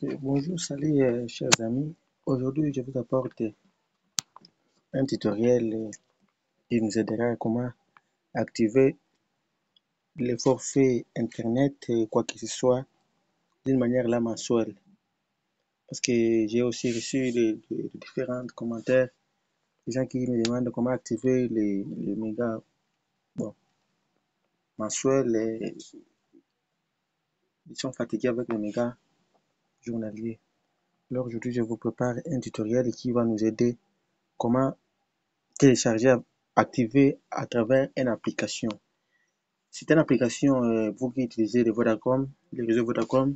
Bonjour, salut chers amis. Aujourd'hui, je vous apporte un tutoriel qui nous aidera à comment activer les forfaits Internet, quoi que ce soit, d'une manière là mensuelle. Parce que j'ai aussi reçu de différents commentaires, des gens qui me demandent comment activer les mégas mensuels. Ils sont fatigués avec les mégas journaliers. Alors aujourd'hui, je vous prépare un tutoriel qui va nous aider comment télécharger, activer à travers une application. C'est une application, vous qui utilisez le Vodacom, le réseau Vodacom.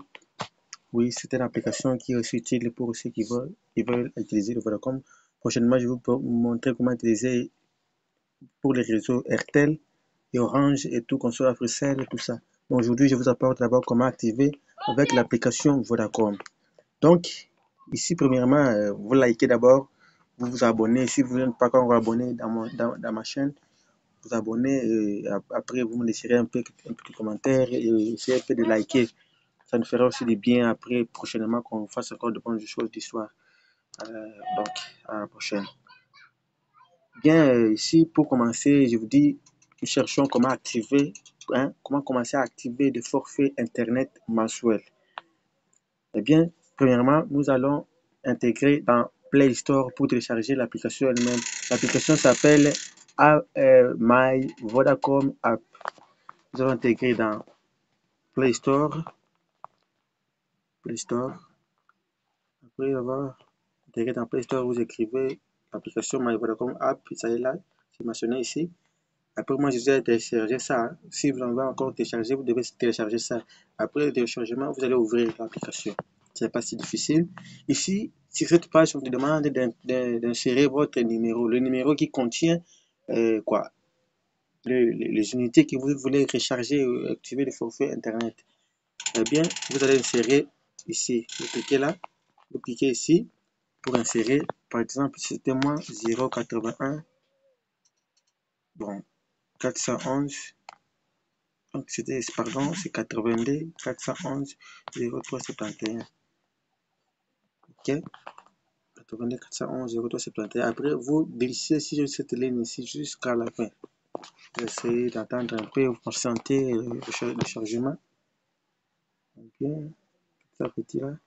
Oui, c'est une application qui est aussi utile pour ceux qui veulent utiliser le Vodacom. Prochainement, je vais vous montrer comment utiliser pour les réseaux Airtel et Orange et tout, console Africell et tout ça. Donc aujourd'hui, je vous apporte d'abord comment activer avec l'application Vodacom. Donc, ici, premièrement, vous likez d'abord, vous vous abonnez. Si vous n'êtes pas encore abonné dans ma chaîne, vous abonnez et après vous me laisserez un petit commentaire et essayez un peu de liker. Ça nous fera aussi du bien après prochainement qu'on fasse encore de bonnes choses d'histoire. Donc, à la prochaine. Bien, ici, pour commencer, je vous dis, nous cherchons comment activer, comment commencer à activer des forfaits Internet mensuels. Eh bien, premièrement, nous allons intégrer dans Play Store pour télécharger l'application elle-même. L'application s'appelle My Vodacom App. Nous allons intégrer dans Play Store. Après avoir intégré dans Play Store, vous écrivez l'application My Vodacom App. Ça est là, c'est mentionné ici. Après, moi, je vais télécharger ça. Si vous en avez encore télécharger, vous devez télécharger ça. Après le téléchargement, vous allez ouvrir l'application. Ce n'est pas si difficile. Ici, sur cette page, on vous demande d'insérer votre numéro. Le numéro qui contient les unités que vous voulez recharger ou activer le forfait Internet. Eh bien, vous allez insérer ici. Vous cliquez là. Vous cliquez ici pour insérer. Par exemple, c'était moi 081. Bon, 411. Donc, pardon, c'est 82 411 0371. Ok, 82 411 0371. Après, vous glissez sur cette ligne ici jusqu'à la fin. Vous essayez d'attendre un peu, vous sentez le chargement. Bien, ça petit là.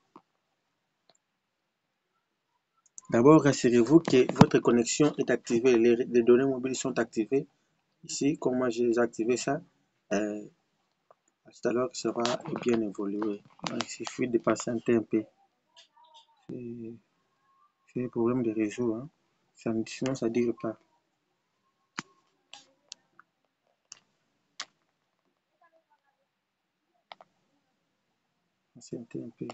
D'abord, rassurez-vous que votre connexion est activée, les données mobiles sont activées. Ici, comme moi j'ai activé ça, tout à l'heure ça va bien évoluer. Donc, il suffit de patienter un peu. C'est un problème de réseau, hein. Sinon ça ne dure pas. Patienter un peu.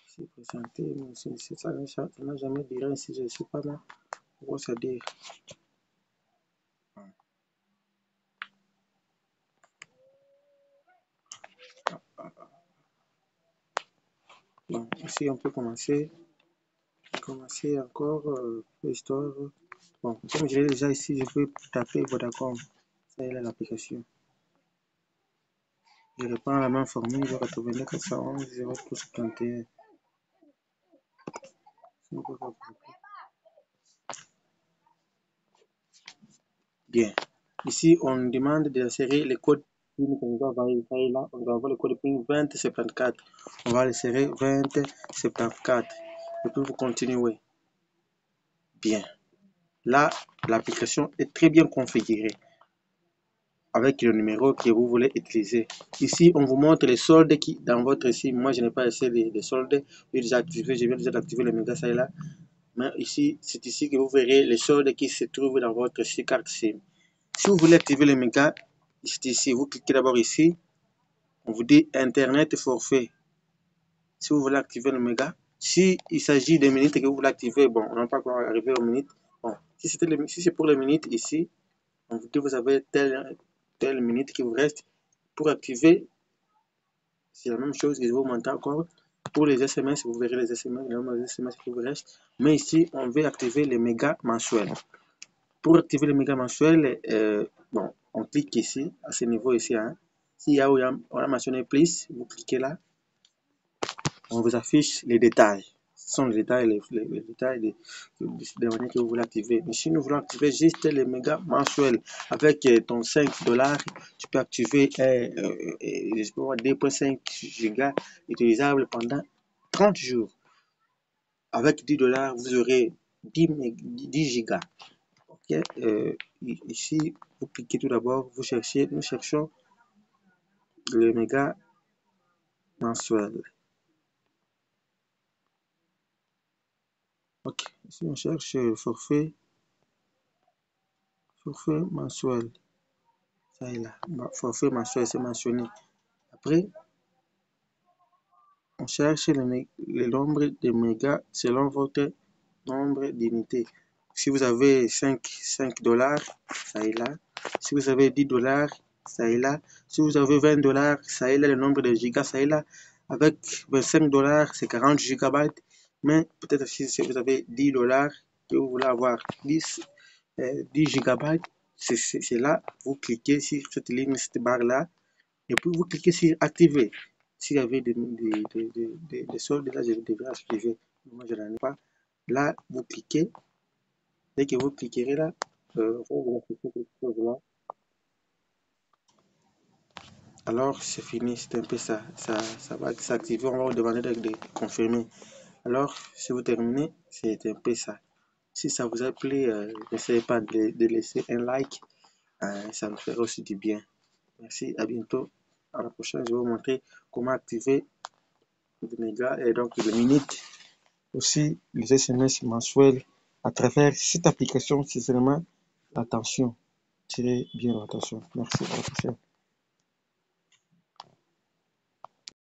C'est présenté, mais ça n'a jamais duré si je ne sais pas là. Pourquoi ça dure? Bon, ici on peut commencer encore l'histoire. Bon, comme je l'ai déjà ici, je peux taper Vodacom. Ça est là l'application. Je reprends la même formule 082 411 0371. Bien. Ici, on demande d'insérer le code PIN qu'on doit vérifier là. On doit avoir le code PIN 2074. On va l'insérer 2074. Et puis vous continuez. Bien. Là, l'application est très bien configurée avec le numéro que vous voulez utiliser. Ici, on vous montre les soldes qui dans votre SIM. Moi, je n'ai pas essayé les soldes. Je viens déjà d'activer le méga ça là. Mais ici, c'est ici que vous verrez les soldes qui se trouvent dans votre carte SIM. Si vous voulez activer le méga, c'est ici. Vous cliquez d'abord ici. On vous dit Internet forfait. Si vous voulez activer le méga, si il s'agit des minutes que vous voulez activer, bon, on n'a pas encore arrivé aux minutes. Bon, si c'est pour les minutes ici, on vous dit vous avez telle minute qui vous reste pour activer. C'est la même chose que je vous montre encore. Pour les SMS, vous verrez les SMS, le nombre de SMS qui vous reste. Mais ici, on veut activer les mégas mensuels. Pour activer les mégas mensuels, bon, on clique ici, à ce niveau ici. Hein. S'il y a où on a mentionné plus, vous cliquez là. On vous affiche les détails. Ce sont les détails, les détails des manières que vous voulez activer. Mais si nous voulons activer juste les mégas mensuels avec ton 5$, tu peux activer 2.5 gigas utilisables pendant 30 jours. Avec 10$, vous aurez 10 gigas. Okay. Ici, vous cliquez tout d'abord, nous cherchons le méga mensuel. Ok, ici on cherche forfait mensuel. Ça est là, forfait mensuel, c'est mentionné. Après, on cherche le nombre de mégas selon votre nombre d'unités. Si vous avez 5$, ça est là. Si vous avez 10$, ça est là. Si vous avez 20$, ça est là. Le nombre de gigas, ça est là. Avec 25$, c'est 40 gigabytes. Mais peut-être si vous avez 10$ que vous voulez avoir 10 gigabytes, c'est là. Vous cliquez sur cette ligne, cette barre-là. Et puis vous cliquez sur activer. S'il y avait des soldes, là, je devrais activer. Moi, je n'en ai pas. Là, vous cliquez. Dès que vous cliquerez là, alors c'est fini, c'est un peu ça. Ça va s'activer, on va vous demander de confirmer. Alors, si vous terminez, c'est un peu ça. Si ça vous a plu, n'essayez pas de laisser un like, ça me ferait aussi du bien. Merci, à bientôt. À la prochaine, je vais vous montrer comment activer les mégas et donc les minutes. Aussi, les SMS mensuels à travers cette application, c'est seulement attention. Tirez bien l'attention. Merci, à la prochaine.